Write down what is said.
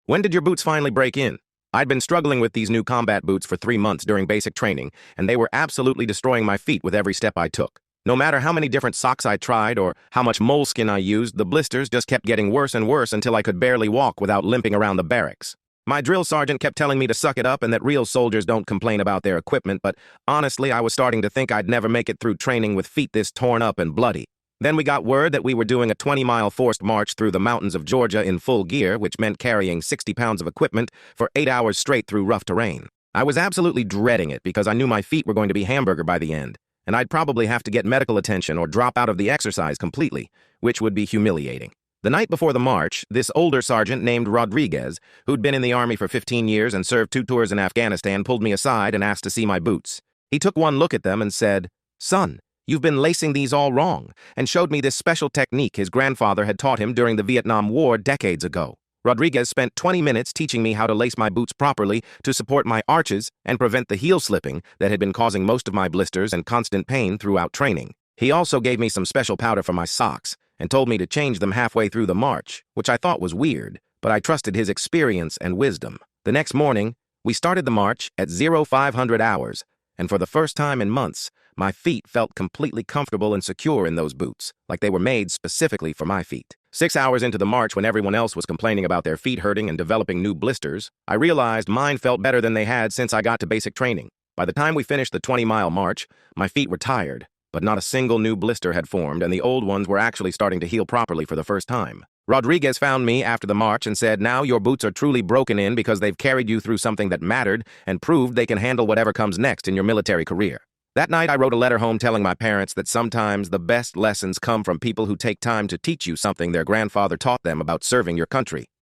When did your boots finally break in? I'd been struggling with these new combat boots for 3 months during basic training, and they were absolutely destroying my feet with every step I took. No matter how many different socks I tried or how much moleskin I used, the blisters just kept getting worse and worse until I could barely walk without limping around the barracks. My drill sergeant kept telling me to suck it up and that real soldiers don't complain about their equipment, but honestly, I was starting to think I'd never make it through training with feet this torn up and bloody. Then we got word that we were doing a 20-mile forced march through the mountains of Georgia in full gear, which meant carrying 60 pounds of equipment for 8 hours straight through rough terrain. I was absolutely dreading it because I knew my feet were going to be hamburger by the end, and I'd probably have to get medical attention or drop out of the exercise completely, which would be humiliating. The night before the march, this older sergeant named Rodriguez, who'd been in the Army for 15 years and served 2 tours in Afghanistan, pulled me aside and asked to see my boots. He took one look at them and said, "Son, you've been lacing these all wrong," and showed me this special technique his grandfather had taught him during the Vietnam War decades ago. Rodriguez spent 20 minutes teaching me how to lace my boots properly to support my arches and prevent the heel slipping that had been causing most of my blisters and constant pain throughout training. He also gave me some special powder for my socks and told me to change them halfway through the march, which I thought was weird, but I trusted his experience and wisdom. The next morning, we started the march at 0500 hours, and for the first time in months, my feet felt completely comfortable and secure in those boots, like they were made specifically for my feet. 6 hours into the march, when everyone else was complaining about their feet hurting and developing new blisters, I realized mine felt better than they had since I got to basic training. By the time we finished the 20-mile march, my feet were tired, but not a single new blister had formed, and the old ones were actually starting to heal properly for the first time. Rodriguez found me after the march and said, "Now your boots are truly broken in because they've carried you through something that mattered and proved they can handle whatever comes next in your military career." That night, I wrote a letter home telling my parents that sometimes the best lessons come from people who take time to teach you something their grandfather taught them about serving your country.